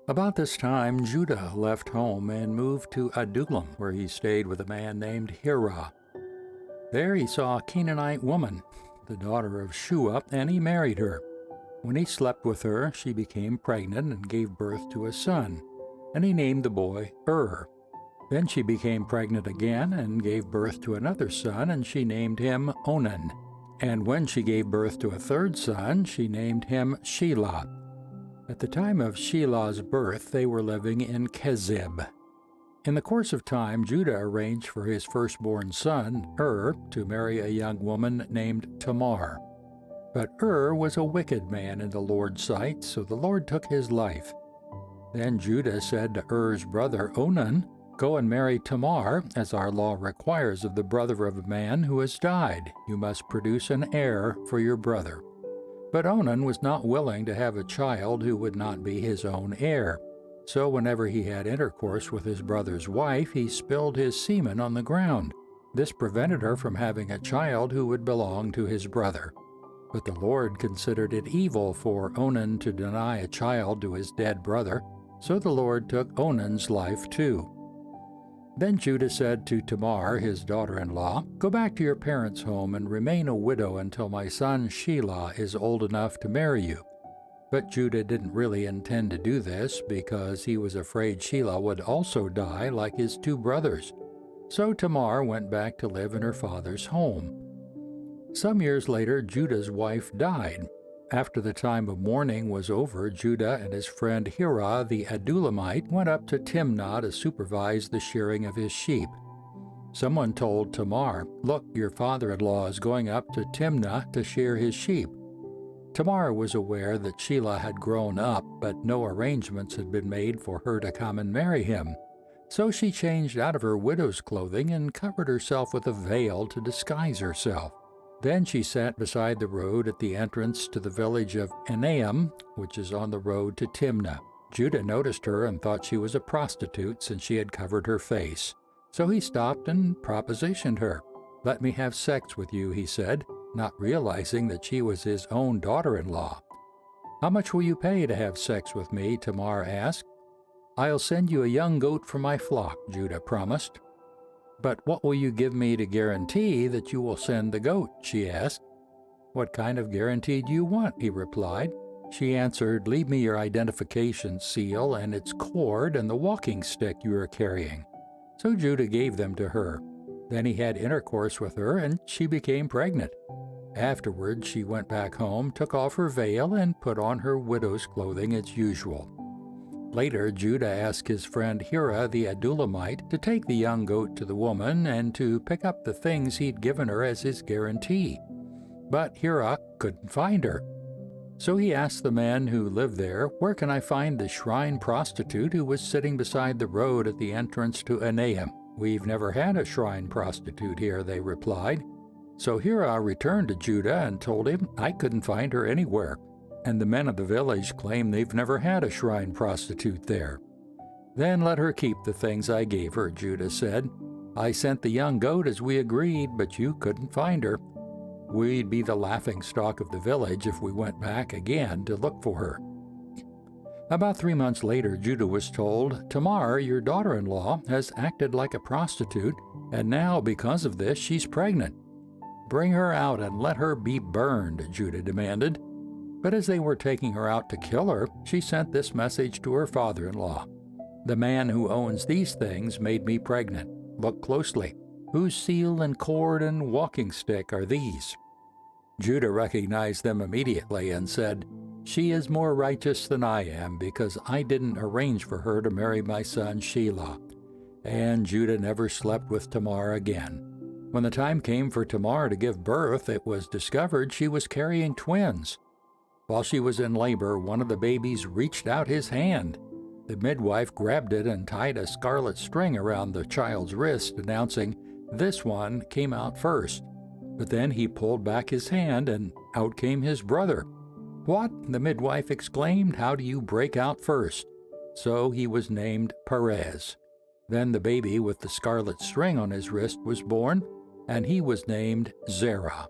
About this time, Judah left home and moved to Adullam, where he stayed with a man named Hirah. There he saw a Canaanite woman, the daughter of Shua, and he married her. When he slept with her, she became pregnant and gave birth to a son, and he named the boy Then she became pregnant again and gave birth to another son, and she named him Onan. And when she gave birth to a third son, she named him Shelah. At the time of Shelah's birth, they were living in Kezib. In the course of time, Judah arranged for his firstborn son, to marry a young woman named Tamar. But was a wicked man in the Lord's sight, so the Lord took his life. Then Judah said to brother Onan, "Go and marry Tamar, as our law requires of the brother of a man who has died. You must produce an heir for your brother." But Onan was not willing to have a child who would not be his own heir. So whenever he had intercourse with his brother's wife, he spilled his semen on the ground. This prevented her from having a child who would belong to his brother. But the Lord considered it evil for Onan to deny a child to his dead brother, so the Lord took Onan's life too. Then Judah said to Tamar, his daughter-in-law, "Go back to your parents' home and remain a widow until my son Shelah is old enough to marry you." But Judah didn't really intend to do this because he was afraid Shelah would also die like his two brothers. So Tamar went back to live in her father's home. Some years later, Judah's wife died. After the time of mourning was over, Judah and his friend Hirah the Adullamite went up to Timnah to supervise the shearing of his sheep. Someone told Tamar, "Look, your father-in-law is going up to Timnah to shear his sheep." Tamar was aware that Shelah had grown up, but no arrangements had been made for her to come and marry him. So she changed out of her widow's clothing and covered herself with a veil to disguise herself. Then she sat beside the road at the entrance to the village of Enaim, which is on the road to Timnah. Judah noticed her and thought she was a prostitute since she had covered her face. So he stopped and propositioned her. "Let me have sex with you," he said, not realizing that she was his own daughter-in-law. "How much will you pay to have sex with me?" Tamar asked. "I'll send you a young goat from my flock," Judah promised. "But what will you give me to guarantee that you will send the goat?" she asked. "What kind of guarantee do you want?" he replied. She answered, "Leave me your identification seal and its cord and the walking stick you are carrying." So Judah gave them to her. Then he had intercourse with her, and she became pregnant. Afterwards she went back home, took off her veil, and put on her widow's clothing as usual. Later, Judah asked his friend Hirah the Adullamite to take the young goat to the woman and to pick up the things he'd given her as his guarantee. But Hirah couldn't find her. So he asked the man who lived there, "Where can I find the shrine prostitute who was sitting beside the road at the entrance to Enaim?" "We've never had a shrine prostitute here," they replied. So Hirah returned to Judah and told him, "I couldn't find her anywhere, and the men of the village claim they've never had a shrine prostitute there." "Then let her keep the things I gave her," Judah said. "I sent the young goat as we agreed, but you couldn't find her. We'd be the laughingstock of the village if we went back again to look for her." About 3 months later, Judah was told, "Tamar, your daughter-in-law, has acted like a prostitute, and now, because of this, she's pregnant." "Bring her out and let her be burned," Judah demanded. But as they were taking her out to kill her, she sent this message to her father-in-law. "The man who owns these things made me pregnant. Look closely. Whose seal and cord and walking stick are these?" Judah recognized them immediately and said, "She is more righteous than I am, because I didn't arrange for her to marry my son Shelah." And Judah never slept with Tamar again. When the time came for Tamar to give birth, it was discovered she was carrying twins. While she was in labor, one of the babies reached out his hand. The midwife grabbed it and tied a scarlet string around the child's wrist, announcing, "This one came out first." But then he pulled back his hand, and out came his brother. "What?" the midwife exclaimed. "How do you break out first?" So he was named Perez. Then the baby with the scarlet string on his wrist was born, and he was named Zerah.